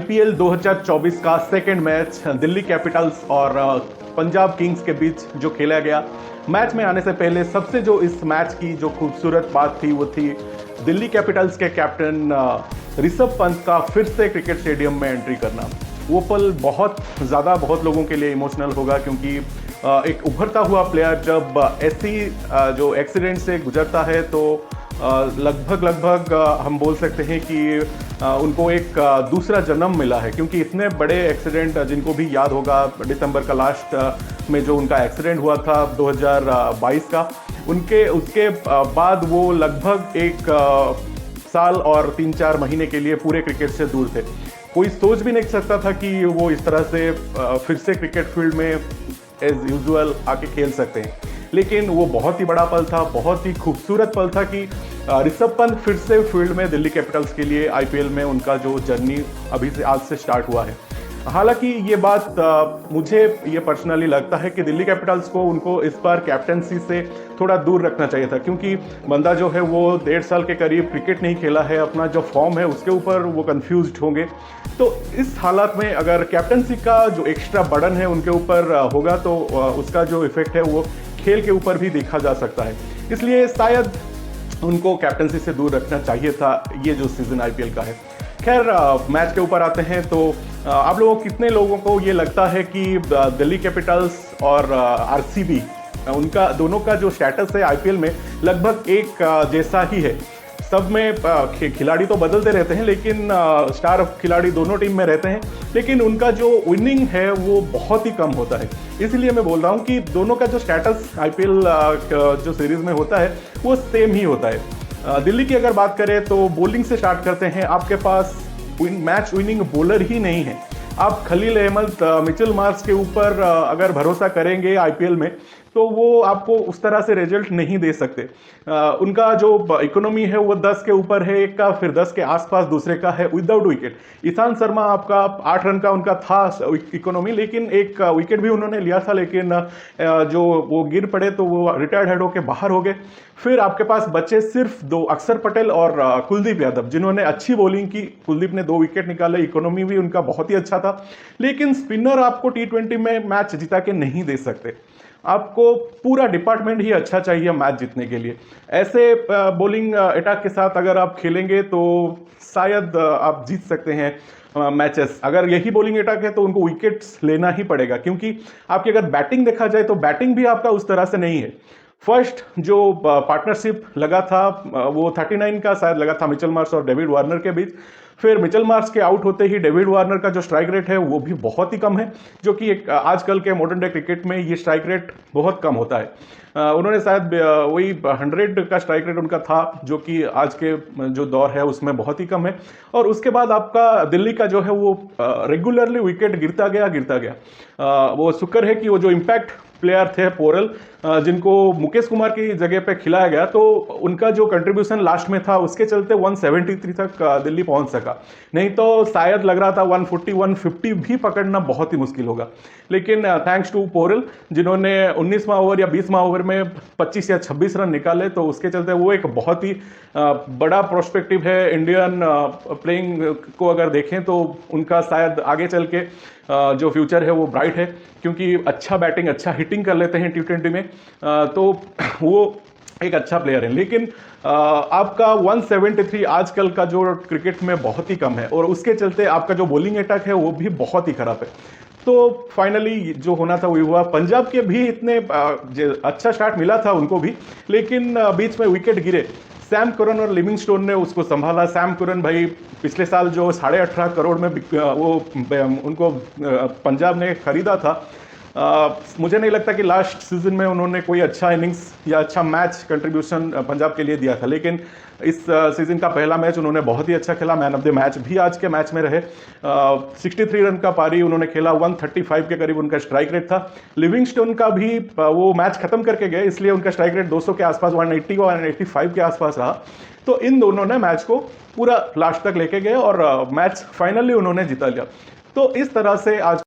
IPL 2024 का second match Delhi Capitals और Punjab Kings के बीच जो खेला गया। मैच में आने से पहले सबसे जो इस मैच की जो खूबसूरत बात थी वो थी दिल्ली कैपिटल्स के कैप्टन ऋषभ पंत का फिर से क्रिकेट स्टेडियम में एंट्री करना। वो पल बहुत लोगों के लिए इमोशनल होगा, क्योंकि एक उभरता हुआ प्लेयर जब ऐसी जो एक्सीडेंट से गुजरता है तो लगभग हम बोल सकते हैं कि उनको एक दूसरा जन्म मिला है, क्योंकि इतने बड़े एक्सीडेंट जिनको भी याद होगा दिसंबर का लास्ट में जो उनका एक्सीडेंट हुआ था 2022 का, उसके बाद वो लगभग एक साल और 3-4 महीने के लिए पूरे क्रिकेट से दूर थे। कोई सोच भी नहीं सकता था कि वो इस तरह से फिर से क्रिकेट फील्ड में एज यूजुअल आके खेल सकते हैं, लेकिन वो बहुत ही बड़ा पल था, बहुत ही खूबसूरत पल था कि ऋषभ पंत फिर से फील्ड में दिल्ली कैपिटल्स के लिए आईपीएल में उनका जो जर्नी अभी से आज से स्टार्ट हुआ है। हालांकि ये बात मुझे ये पर्सनली लगता है कि दिल्ली कैपिटल्स को उनको इस बार कैप्टनसी से थोड़ा दूर रखना चाहिए था, क्योंकि बंदा जो है वो 1.5 साल के करीब क्रिकेट नहीं खेला है, अपना जो फॉर्म है उसके ऊपर वो कंफ्यूज्ड होंगे। तो इस हालात में अगर कैप्टनसी का जो एक्स्ट्रा बर्डन है उनके ऊपर होगा तो उसका जो इफेक्ट है वो खेल के ऊपर भी देखा जा सकता है। इसलिए शायद उनको कैप्टनसी से दूर रखना चाहिए था ये जो सीजन आईपीएल का है। खैर, मैच के ऊपर आते हैं तो आप लोगों कितने लोगों को ये लगता है कि दिल्ली कैपिटल्स और आरसीबी उनका दोनों का जो स्टेटस है आईपीएल में लगभग एक जैसा ही है। सब में खिलाड़ी तो बदलते रहते हैं, लेकिन स्टार खिलाड़ी दोनों टीम में रहते हैं, लेकिन उनका जो विनिंग है वो बहुत ही कम होता है। इसलिए मैं बोल रहा हूँ कि दोनों का जो स्टेटस आईपीएल जो सीरीज में होता है वो सेम ही होता है। दिल्ली की अगर बात करें तो बॉलिंग से स्टार्ट करते हैं। आपके पास मैच विनिंग बॉलर ही नहीं है। आप खलील अहमद, मिचेल मार्श के ऊपर अगर भरोसा करेंगे आईपीएल में तो वो आपको उस तरह से रिजल्ट नहीं दे सकते। उनका जो इकोनॉमी है वो 10 के ऊपर है एक का, फिर 10 के आसपास दूसरे का है विदाउट विकेट। ईशांत शर्मा आपका 8 रन का उनका था इकोनॉमी, लेकिन एक विकेट भी उन्होंने लिया था, लेकिन जो वो गिर पड़े तो वो रिटायर्ड हेड होके बाहर हो गए। फिर आपके पास बचे सिर्फ 2, अक्षर पटेल और कुलदीप यादव, जिन्होंने अच्छी बॉलिंग की। कुलदीप ने 2 विकेट निकाले, इकोनॉमी भी उनका बहुत ही अच्छा था, लेकिन स्पिनर आपको T20 में मैच जिता के नहीं दे सकते। आपको पूरा डिपार्टमेंट ही अच्छा चाहिए मैच जीतने के लिए। ऐसे बॉलिंग अटैक के साथ अगर आप खेलेंगे तो शायद आप जीत सकते हैं मैचेस। अगर यही बॉलिंग अटैक है तो उनको विकेट्स लेना ही पड़ेगा, क्योंकि आपकी अगर बैटिंग देखा जाए तो बैटिंग भी आपका उस तरह से नहीं है। फर्स्ट जो पार्टनरशिप लगा था वो 39 का शायद लगा था मिचेल मार्श और डेविड वार्नर के बीच। फिर मिचेल मार्श के आउट होते ही डेविड वार्नर का जो स्ट्राइक रेट है वो भी बहुत ही कम है, जो कि एक आजकल के मॉडर्न डे क्रिकेट में ये स्ट्राइक रेट बहुत कम होता है। उन्होंने शायद वही 100 का स्ट्राइक रेट उनका था, जो कि आज के जो दौर है उसमें बहुत ही कम है। और उसके बाद आपका दिल्ली का जो है वो रेगुलरली विकेट गिरता गया। वो शुक्र है कि वो जो इम्पैक्ट प्लेयर थे पोरल, जिनको मुकेश कुमार की जगह पे खिलाया गया, तो उनका जो कंट्रीब्यूशन लास्ट में था उसके चलते 173 तक दिल्ली पहुंच सका। नहीं तो शायद लग रहा था 140-150 भी पकड़ना बहुत ही मुश्किल होगा। लेकिन थैंक्स टू पोरल, जिन्होंने 19वां ओवर या 20वां ओवर में 25 या 26 रन निकाले, तो उसके चलते वो एक बहुत ही बड़ा प्रोस्पेक्टिव है इंडियन प्लेइंग को अगर देखें तो उनका शायद आगे चल के जो फ्यूचर है वो ब्राइट है, क्योंकि अच्छा बैटिंग अच्छा हिटिंग कर लेते हैं T20 में, तो वो एक अच्छा प्लेयर है। लेकिन आपका 173 आजकल का जो क्रिकेट में बहुत ही कम है, और उसके चलते आपका जो बॉलिंग अटैक है वो भी बहुत ही खराब है। तो फाइनली जो होना था वो हुआ। पंजाब के भी इतने अच्छा स्टार्ट मिला था उनको भी, लेकिन बीच में विकेट गिरे। सैम करन और लिविंगस्टोन ने उसको संभाला। सैम करन भाई पिछले साल जो 18.5 करोड़ में वो उनको पंजाब ने खरीदा था, मुझे नहीं लगता कि लास्ट सीजन में उन्होंने कोई अच्छा इनिंग्स या अच्छा मैच कंट्रीब्यूशन पंजाब के लिए दिया था, लेकिन इस सीजन का पहला मैच उन्होंने बहुत ही अच्छा खेला। मैन ऑफ द मैच भी आज के मैच में रहे। 63 रन का पारी उन्होंने खेला, 135 के करीब उनका स्ट्राइक रेट था। लिविंगस्टोन का भी वो मैच खत्म करके गए, इसलिए उनका स्ट्राइक रेट 200 के आसपास, 180 और 185 के आसपास रहा। तो इन दोनों ने मैच को पूरा लास्ट तक लेके गए और मैच फाइनली उन्होंने जीता लिया। तो इस तरह से आज